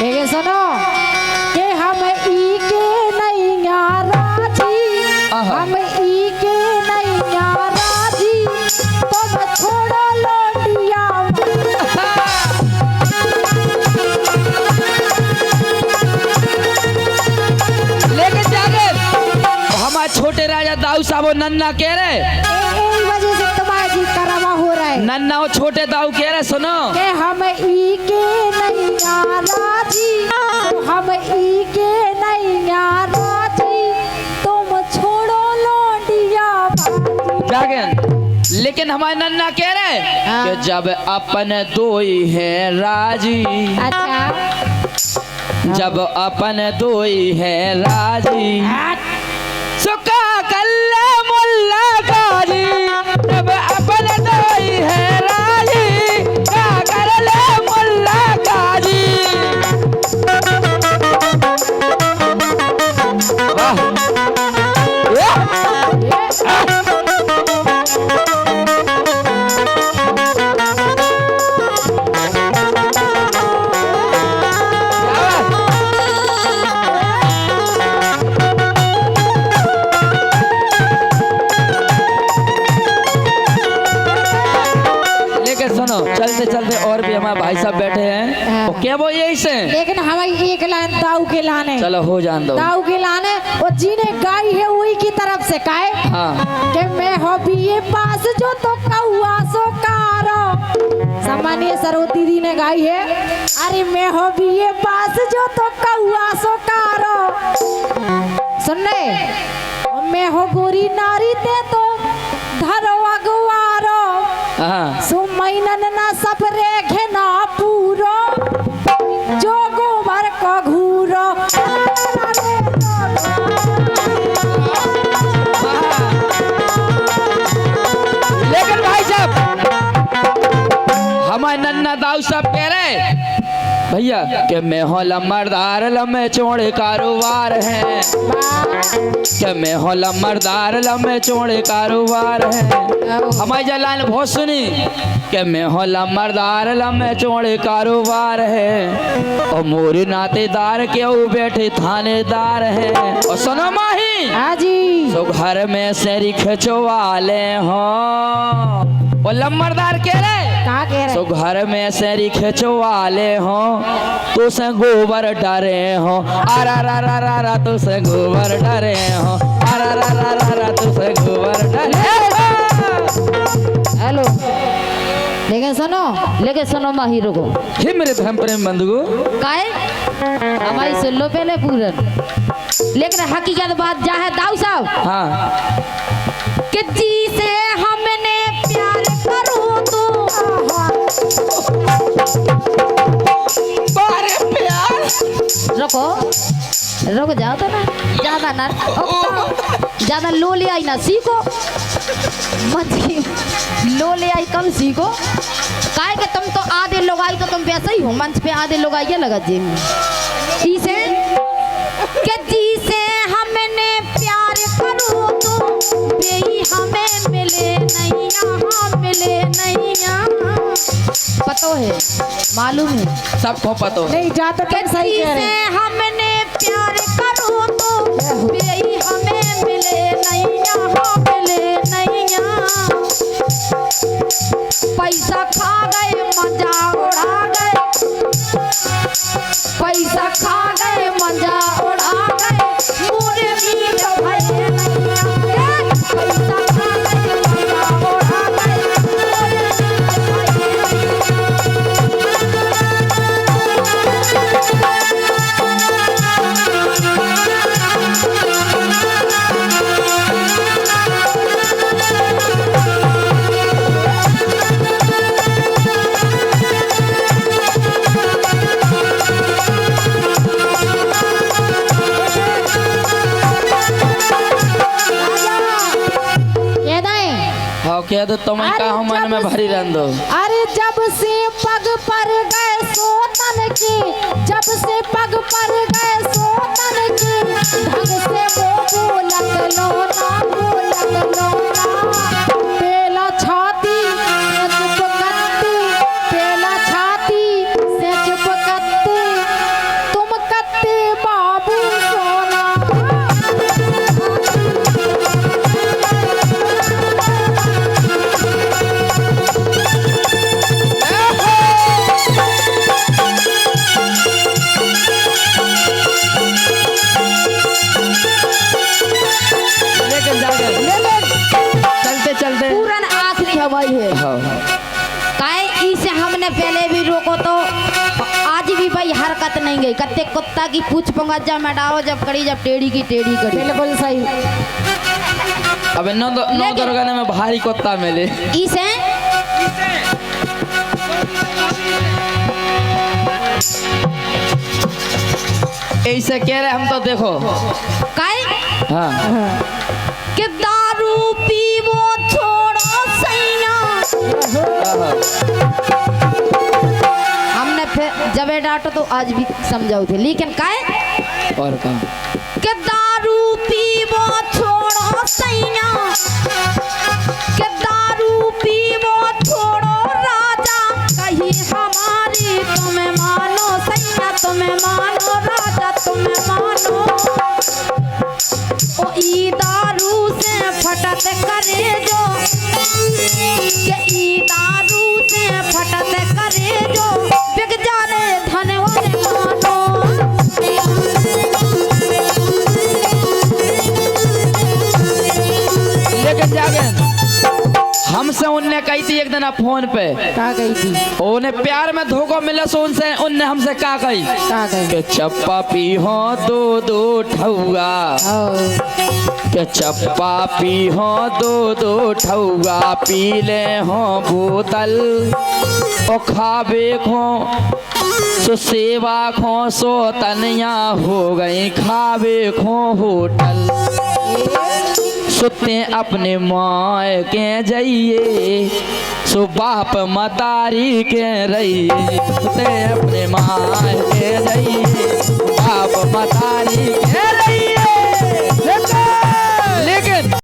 लेकिन सुनो कि हम ई के नैया राजी, हम ई के नैया राजी, तुम छोड़ो लौंडिया। लेकिन जाके हमारे छोटे राजा दाऊ साहब नन्ना कह रहे, वजह से तुम्हारा जी करावा हो रहा है। नन्ना वो छोटे दाऊ कह रहे सुनो के हम ई के नैया राजी, हम ई के नैया राजी, तुम छोड़ो लौंडिया बाजी। जागे लेकिन हमारे नन्ना कह रहे कि जब अपन दोई है राजी, अच्छा जब अपन दोई है राजी, सुका कल्ले मुल्ला काजी, जब अपन दोई है राजी, का कर ले मुल्ला काजी। वाह चलते चलते और भी हमारे भाई साहब बैठे हैं, वो क्या वो यही से, लेकिन हमारी एक लाइन दाऊ के लाने, चलो हो जान दो दाऊ के लाने, और जिन्हें गाई है वही की तरफ से काहे कि मैं हो भी ये पास जो तो कौआ सो कारो। सामान्य सरस्वती दी ने गाई है, अरे मैं हो भी ये पास जो तो कौआ सो कारो। सुनने मैं हो गोरी नारी ते तो धरो अगवारो, सो मैनन ना सफरे घेना पूरो, जो गोबर को घूरो। लेकिन भाई साहब हमारे नन्ना दाऊ साहब कह रहे भैया कि मैं हो लम्बरदार लम्बे चौड़े कारोबार है, कि मैं हो लम्बरदार लम्बे चौड़े कारोबार है। हमारी जलान बहुत सुनी कि मैं हो लम्बरदार लम्बे चौड़े कारोबार है, और मोरे नातेदार के बैठे थानेदार है। और सुनो माही हाँ जी, तो घर में से खिंचवाले हो, वो लम्बरदार कह रहे कहाँ कह रहे? तो घर में से खिंचवाले हो, तो से गोबर डरे हो, अरा रा रा रा रा, तो से गोबर डरे हो, अरा रा रा रा रा, तो से गोबर डरे हो। हेलो, लेकिन सुनो माही रुको, हे मेरे धर्म प्रेम बंधु काहे हमारी सुन लो पहले पूरन। लेकिन हकीकत बात जा है दाऊ साहब, हाँ कि जी से हमने प्यार करो तो बारे प्यार रुको रुक जाओ तो ना, ज्यादा लो ले आई ना सीखो, मत लो ले आई कम सीखो। काहे कि तुम तो आधे लोग आई तो तुम वैसे ही हो, मंच पे आधे लोग आइए लगा जी इसे कि जी से हमने प्यार करो तो यही हमें मिले नहीं, यहाँ मिले नहीं, यहाँ पतो है मालूम है सबको पता नहीं जाता तो सही कह रहे हैं। हमने प्यार करो तो यही हमें मिले नहीं, यहाँ मिले नहीं, यहाँ पैसा खा गए मजा उड़ा गए, पैसा खा गए मजा उड़ा गए, पूरे मीट भाई पैसा खा गए मजा उड़ा गए, कह दो तुम कहो मन में भरी रन दो। अरे जब से पग पर गए सोतन के, जब से पग पर गए सोतन के, ढंग से वो बोलत लो ना, बोलत लो ना, पेला छाती से चुपकती, पेला छाती से चुपकती, हरकत नहीं गई। कत्ते कुत्ता की पूछ पंगा जब मटाओ जब करी जब टेढ़ी की टेढ़ी करी। बिल्कुल सही। अब नौ दुर्गन में भारी कुत्ता मिले इसे ऐसे कह रहे हम तो देखो काय हाँ कि दारू पीवो छोड़ो सैया। हमने फिर जब ये डांटो तो आज भी समझाओ थे, लेकिन काय और कहा कि दारू पीवो छोड़ो सैया, कि दारू पीवो छोड़ो राजा, कहीं हमारी तुम्हें मानो सैया, तुम्हें मानो राजा, तुम्हें मानो। ओ ई दारू से फटत करे जो, कि ई दारू से फटत करे जो, बिक जाने धन वाले मानो। लेकिन जागन हमसे उनने कही थी एक दिन फोन पे, कहा गई थी? उन्हें प्यार में धोखा मिला सो उनसे उनने हमसे क्या कही कहा गई? कि चप्पा पी हो दो दो ठौगा, कि चप्पा पी हो दो दो ठौगा, पी ले हो बोतल ओ खावे खो सो सेवा खो सो तनिया हो गई खावे खो होटल। सुते अपने माँ के जाइए सो बाप मतारी के रहिए, सुते अपने माँ के जाइए बाप मतारी के